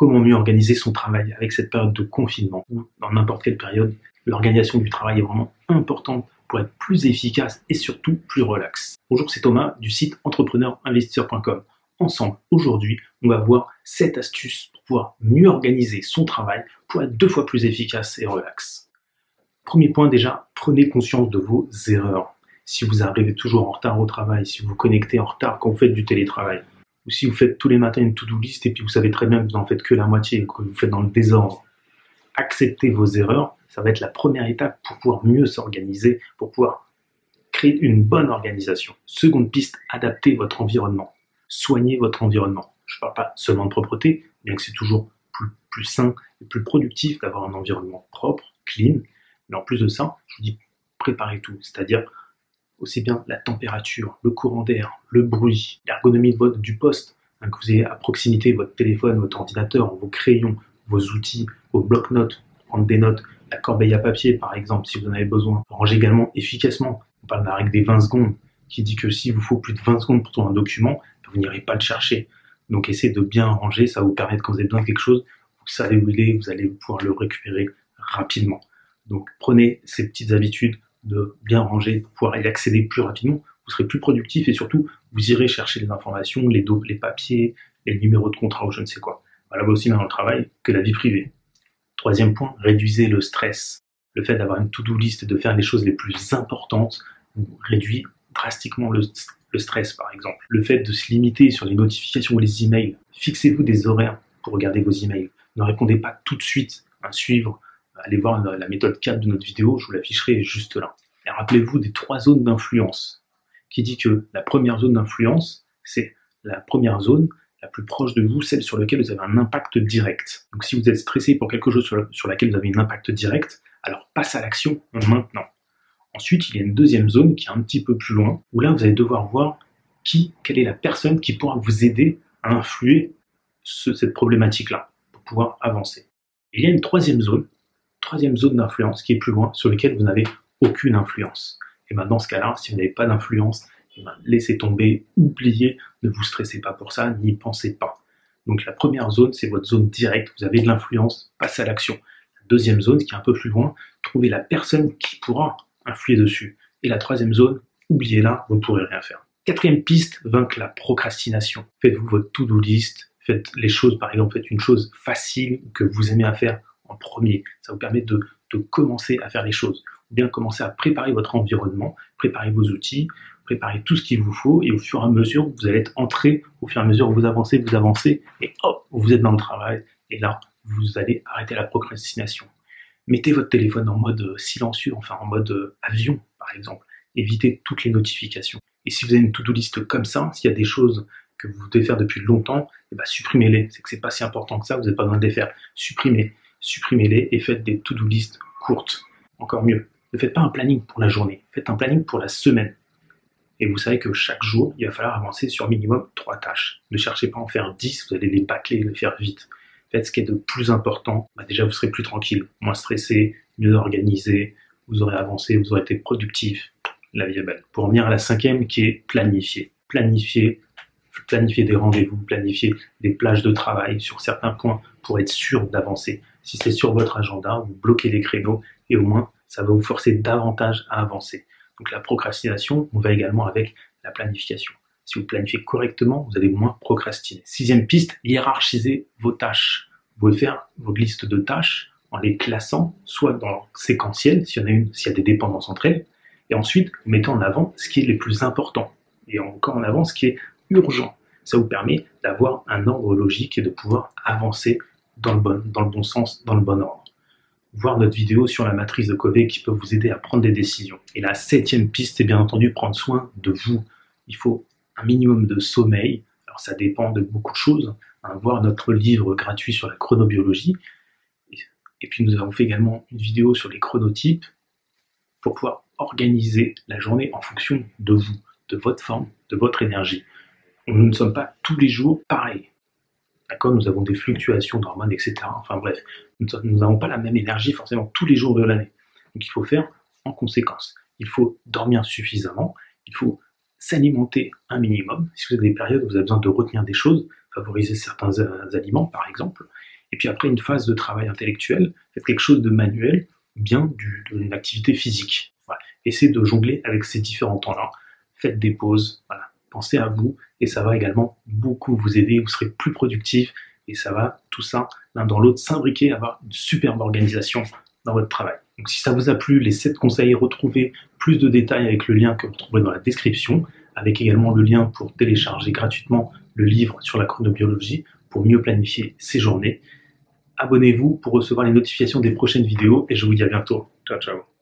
Comment mieux organiser son travail avec cette période de confinement ou dans n'importe quelle période? L'organisation du travail est vraiment importante pour être plus efficace et surtout plus relax. Bonjour, c'est Thomas du site entrepreneurinvestisseur.com. Ensemble, aujourd'hui, on va voir 7 astuces pour pouvoir mieux organiser son travail pour être 2 fois plus efficace et relax. Premier point déjà, prenez conscience de vos erreurs. Si vous arrivez toujours en retard au travail, si vous vous connectez en retard quand vous faites du télétravail, ou si vous faites tous les matins une to-do list et puis vous savez très bien que vous n'en faites que la moitié et que vous faites dans le désordre, acceptez vos erreurs, ça va être la première étape pour pouvoir mieux s'organiser, pour pouvoir créer une bonne organisation. Seconde piste, adaptez votre environnement. Soignez votre environnement. Je ne parle pas seulement de propreté, bien que c'est toujours plus sain et plus productif d'avoir un environnement propre, clean, mais en plus de ça, je vous dis préparez tout, c'est-à-dire aussi bien la température, le courant d'air, le bruit, l'ergonomie du poste, que vous ayez à proximité votre téléphone, votre ordinateur, vos crayons, vos outils, vos blocs-notes, prendre des notes, la corbeille à papier par exemple si vous en avez besoin. Rangez également efficacement. On parle de la règle des 20 secondes qui dit que s'il vous faut plus de 20 secondes pour trouver un document, vous n'irez pas le chercher. Donc essayez de bien ranger, ça va vous permettre quand vous avez besoin de quelque chose, vous savez où il est, vous allez pouvoir le récupérer rapidement. Donc prenez ces petites habitudes de bien ranger pour pouvoir y accéder plus rapidement, vous serez plus productif et surtout vous irez chercher les informations, les papiers, les numéros de contrat ou je ne sais quoi. Voilà, aussi bien dans le travail que la vie privée. Troisième point, réduisez le stress. Le fait d'avoir une to-do list et de faire les choses les plus importantes vous réduit drastiquement le stress par exemple. Le fait de se limiter sur les notifications ou les emails, fixez-vous des horaires pour regarder vos emails. Ne répondez pas tout de suite à suivre. Allez voir la méthode 4 de notre vidéo, je vous l'afficherai juste là. Et rappelez-vous des 3 zones d'influence, qui dit que la première zone d'influence, c'est la première zone la plus proche de vous, celle sur laquelle vous avez un impact direct. Donc si vous êtes stressé pour quelque chose sur laquelle vous avez un impact direct, alors passe à l'action maintenant. Ensuite, il y a une deuxième zone qui est un petit peu plus loin, où là vous allez devoir voir quelle est la personne qui pourra vous aider à influer cette problématique-là, pour pouvoir avancer. Et il y a une troisième zone d'influence qui est plus loin, sur laquelle vous n'avez aucune influence. Et bien dans ce cas-là, si vous n'avez pas d'influence, laissez tomber, oubliez, ne vous stressez pas pour ça, n'y pensez pas. Donc la première zone, c'est votre zone directe, vous avez de l'influence, passez à l'action. La deuxième zone, qui est un peu plus loin, trouvez la personne qui pourra influer dessus. Et la troisième zone, oubliez-la, vous ne pourrez rien faire. Quatrième piste, vaincre la procrastination. Faites-vous votre to-do list, faites les choses, par exemple, faites une chose facile que vous aimez à faire en premier. Ça vous permet de commencer à faire les choses. Ou bien commencer à préparer votre environnement, préparer vos outils, préparer tout ce qu'il vous faut, et au fur et à mesure, vous allez être entré, au fur et à mesure, vous avancez, et hop, vous êtes dans le travail, et là, vous allez arrêter la procrastination. Mettez votre téléphone en mode silencieux, enfin en mode avion, par exemple. Évitez toutes les notifications. Et si vous avez une to-do list comme ça, s'il y a des choses que vous devez faire depuis longtemps, supprimez-les. C'est que c'est pas si important que ça, vous n'avez pas besoin de les faire. Supprimez-les et faites des to-do list courtes. Encore mieux, ne faites pas un planning pour la journée, faites un planning pour la semaine. Et vous savez que chaque jour, il va falloir avancer sur minimum 3 tâches. Ne cherchez pas à en faire 10, vous allez les bâcler, les faire vite. Faites ce qui est de plus important, déjà vous serez plus tranquille, moins stressé, mieux organisé, vous aurez avancé, vous aurez été productif, la vie est belle. Pour revenir à la 5e qui est planifier. Planifier des rendez-vous, planifier des plages de travail sur certains points pour être sûr d'avancer. Si c'est sur votre agenda, vous bloquez les créneaux et au moins ça va vous forcer davantage à avancer. Donc la procrastination, on va également avec la planification. Si vous planifiez correctement, vous allez moins procrastiner. 6e piste, hiérarchisez vos tâches. Vous pouvez faire votre liste de tâches en les classant, soit dans séquentiel, s'il y a des dépendances entre elles, et ensuite vous mettez en avant ce qui est le plus important, et encore en avant ce qui est urgent. Ça vous permet d'avoir un ordre logique et de pouvoir avancer dans le bon sens, dans le bon ordre. Voir notre vidéo sur la matrice de Covey qui peut vous aider à prendre des décisions. Et la 7e piste, c'est bien entendu prendre soin de vous. Il faut un minimum de sommeil. Alors ça dépend de beaucoup de choses. Voir notre livre gratuit sur la chronobiologie. Et puis nous avons fait également une vidéo sur les chronotypes pour pouvoir organiser la journée en fonction de vous, de votre forme, de votre énergie. Nous ne sommes pas tous les jours pareils. D'accord, nous avons des fluctuations d'hormones, etc. Enfin bref, nous n'avons pas la même énergie forcément tous les jours de l'année. Donc il faut faire en conséquence. Il faut dormir suffisamment, il faut s'alimenter un minimum. Si vous avez des périodes où vous avez besoin de retenir des choses, favoriser certains aliments par exemple. Et puis après une phase de travail intellectuel, faites quelque chose de manuel, bien d'une activité physique. Voilà. Essayez de jongler avec ces différents temps-là. Faites des pauses, voilà. Pensez à vous, et ça va également beaucoup vous aider, vous serez plus productif, et ça va, tout ça, l'un dans l'autre, s'imbriquer, avoir une superbe organisation dans votre travail. Donc si ça vous a plu, les 7 conseils, retrouvez plus de détails avec le lien que vous trouverez dans la description, avec également le lien pour télécharger gratuitement le livre sur la chronobiologie pour mieux planifier ses journées. Abonnez-vous pour recevoir les notifications des prochaines vidéos, et je vous dis à bientôt. Ciao, ciao.